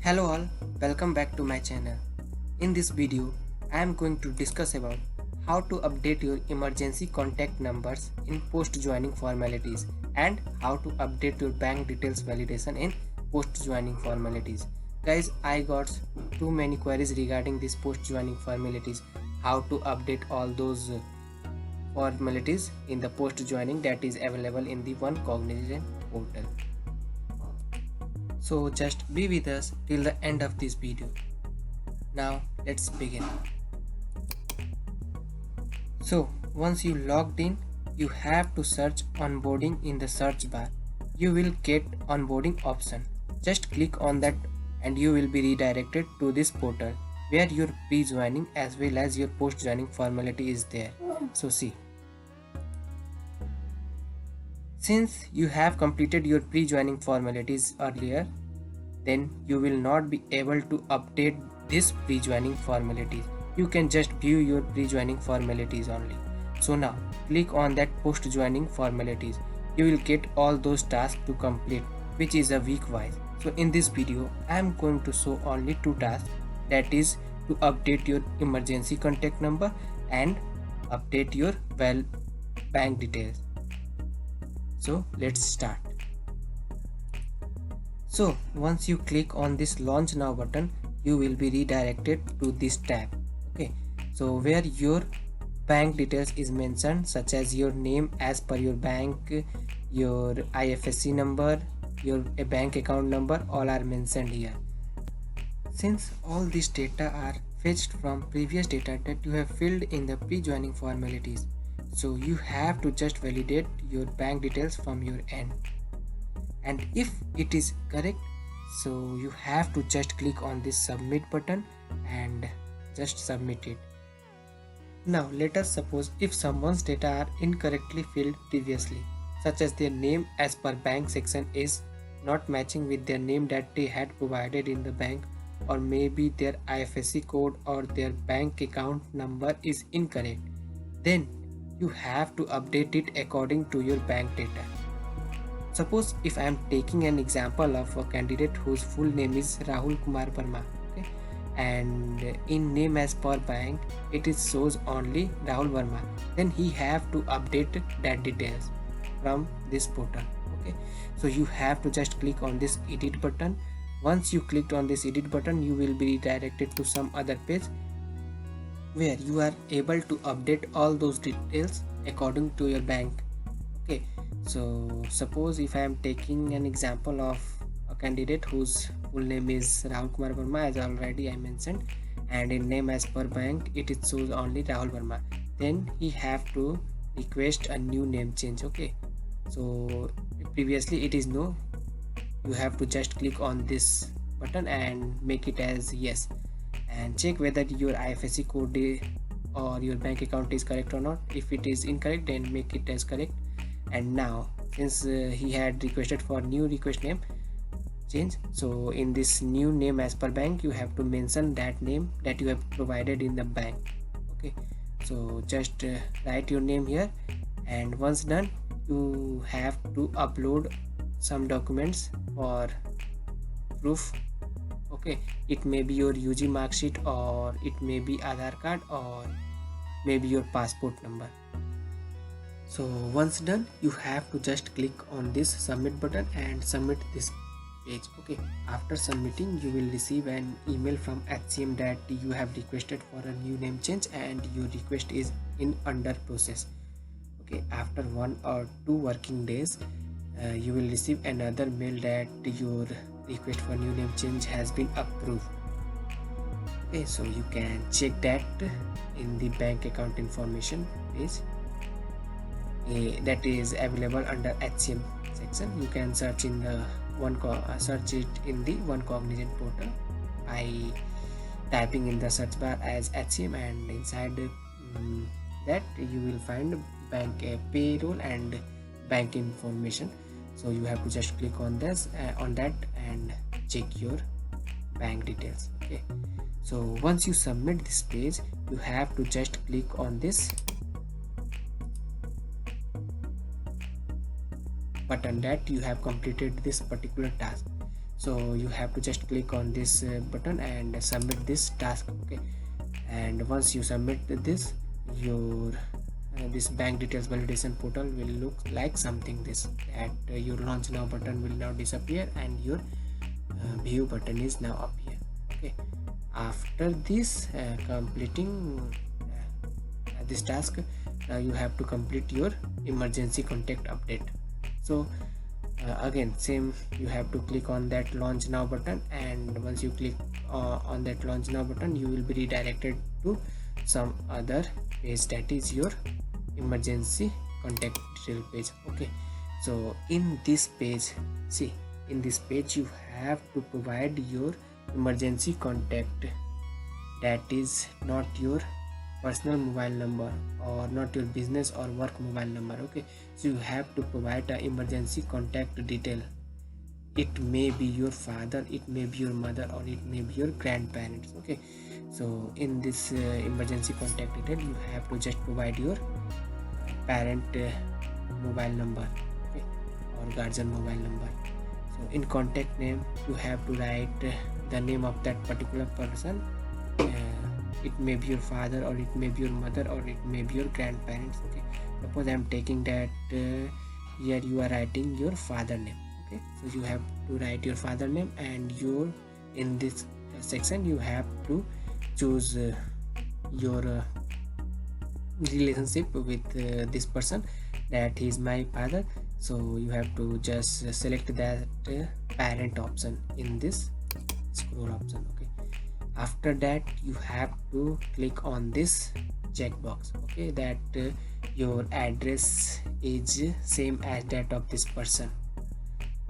Hello all, welcome back to my channel. In this video, I am going to discuss about how to update your emergency contact numbers in post-joining formalities and how to update your bank details validation in post-joining formalities. Guys, I got too many queries regarding this post-joining formalities, how to update all those formalities in the post-joining that is available in the One Cognizant portal. So just be with us till the end of this video. Now let's begin. So once you logged in, you have to search onboarding in the search bar. You will get onboarding option. Just click on that and you will be redirected to this portal where your pre-joining as well as your post-joining formality is there. So see. Since you have completed your pre-joining formalities earlier, then you will not be able to update this pre-joining formalities. You can just view your pre-joining formalities only. So now click on that post-joining formalities. You will get all those tasks to complete, which is a week wise. So in this video, I am going to show only two tasks, that is to update your emergency contact number and update your bank details. So let's start. So once you click on this launch now button, you will be redirected to this tab. Okay, so where your bank details is mentioned, such as your name as per your bank, your IFSC number, your bank account number, all are mentioned here. Since all these data are fetched from previous data that you have filled in the pre-joining formalities, so you have to just validate your bank details from your end. And if it is correct, so you have to just click on this submit button and just submit it. Now let us suppose if someone's data are incorrectly filled previously, such as their name as per bank section is not matching with their name that they had provided in the bank, or maybe their IFSC code or their bank account number is incorrect, then you have to update it according to your bank data. Suppose if I am taking an example of a candidate whose full name is Rahul Kumar Verma, okay, and in name as per bank it is shows only Rahul Verma, then he have to update that details from this portal. Okay, so you have to just click on this edit button. Once you clicked on this edit button, you will be redirected to some other page where you are able to update all those details according to your bank. Okay, so suppose if I am taking an example of a candidate whose full name is Rahul Kumar Verma, as already I mentioned, and in name as per bank it shows only Rahul Verma, then he have to request a new name change. Okay, so previously it is no, you have to just click on this button and make it as yes, and check whether your IFSC code or your bank account is correct or not. If it is incorrect, then make it as correct. And now since he had requested for new request name change, so in this new name as per bank you have to mention that name that you have provided in the bank. Okay, so just write your name here, and once done you have to upload some documents for proof. Okay, it may be your UG mark sheet, or it may be Aadhaar card, or maybe your passport number. So once done, you have to just click on this submit button and submit this page. Okay, after submitting you will receive an email from HCM that you have requested for a new name change and your request is in under process. Okay, after 1 or 2 working days you will receive another mail that your request for new name change has been approved. Okay, so you can check that in the bank account information page that is available under HCM section. You can search in the search it in the One Cognizant portal by typing in the search bar as HCM, and inside that you will find bank payroll and bank information. So you have to just click on this on that and check your bank details. Okay, so once you submit this page, you have to just click on this button that you have completed this particular task. So you have to just click on this button and submit this task. Okay, and once you submit this, your this bank details validation portal will look like something this, that your launch now button will now disappear and your view button is now appear. Okay, after this completing this task, now you have to complete your emergency contact update. So again same, you have to click on that launch now button, and once you click on that launch now button, you will be redirected to some other page, that is your emergency contact detail page. Okay, so in this page, see, in this page you have to provide your emergency contact, that is not your personal mobile number or not your business or work mobile number. Okay, so you have to provide an emergency contact detail. It may be your father, it may be your mother, or it may be your grandparents. Okay, so in this emergency contact detail, you have to just provide your parent mobile number, okay, or guardian mobile number. So in contact name, you have to write the name of that particular person. It may be your father, or it may be your mother, or it may be your grandparents. Okay, suppose I am taking that here you are writing your father name. Okay, so you have to write your father name, and your in this section you have to choose your relationship with this person, that he is my father. So you have to just select that parent option in this scroll option. Okay, after that you have to click on this checkbox. Okay, that your address is same as that of this person,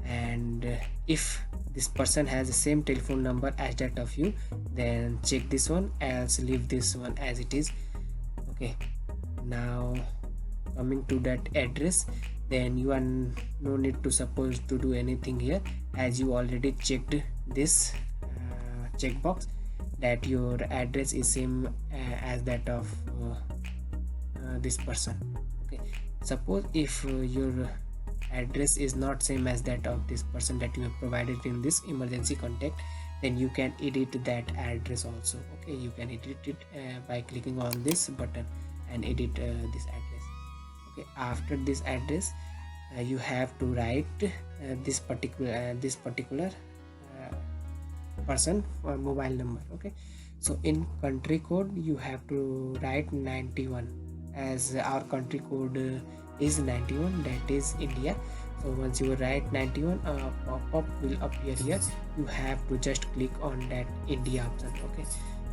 and if this person has the same telephone number as that of you, then check this one, else leave this one as it is. Okay, now coming to that address, then you are no need to suppose to do anything here, as you already checked this checkbox, that your address is same as that of this person. Okay, suppose if your address is not same as that of this person that you have provided in this emergency contact, then you can edit that address also. Okay, you can edit it by clicking on this button and edit this address. Okay, after this address you have to write this particular person for mobile number. Okay, so in country code you have to write 91, as our country code is 91, that is India. So once you write 91, a pop-up will appear here. You have to just click on that India option. Okay,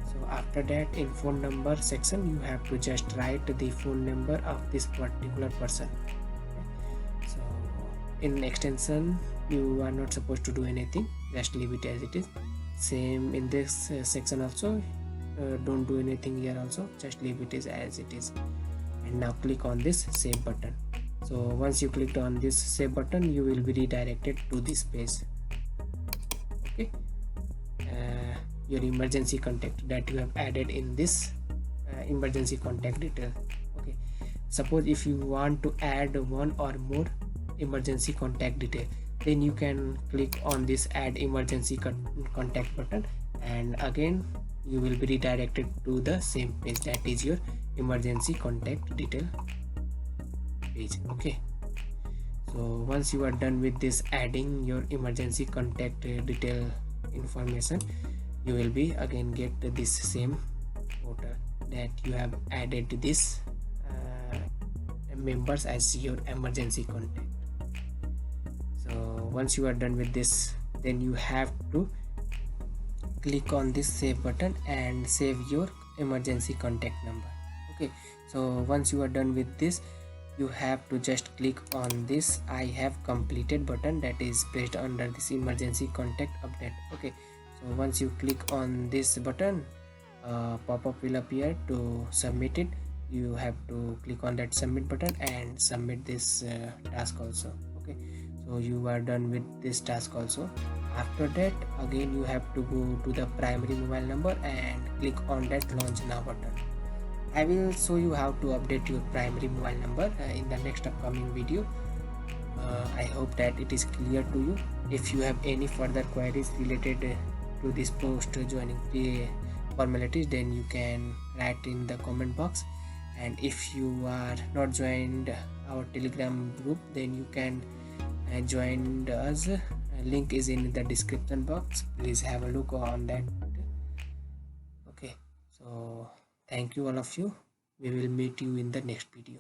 so after that, in phone number section you have to just write the phone number of this particular person. Okay, so in extension you are not supposed to do anything, just leave it as it is. Same in this section also, don't do anything here also, just leave it as it is. And now click on this save button. So once you clicked on this save button, you will be redirected to this page. Okay, your emergency contact that you have added in this emergency contact detail. Okay, suppose if you want to add one or more emergency contact detail, then you can click on this add emergency contact button, and again you will be redirected to the same page, that is your emergency contact detail page. Okay, so once you are done with this adding your emergency contact detail information, you will be again get this same portal that you have added this members as your emergency contact. So once you are done with this, then you have to click on this save button and save your emergency contact number. Okay, so once you are done with this, you have to just click on this I have completed button that is placed under this emergency contact update. Okay, so once you click on this button, pop-up will appear to submit it. You have to click on that submit button and submit this task also. Okay, so you are done with this task also. After that, again you have to go to the primary mobile number and click on that launch now button. I will show you how to update your primary mobile number in the next upcoming video. I hope that it is clear to you. If you have any further queries related to this post joining the formalities, then you can write in the comment box. And if you are not joined our Telegram group, then you can join us. Link is in the description box. Please have a look on that. Okay, so thank you all of you. We will meet you in the next video.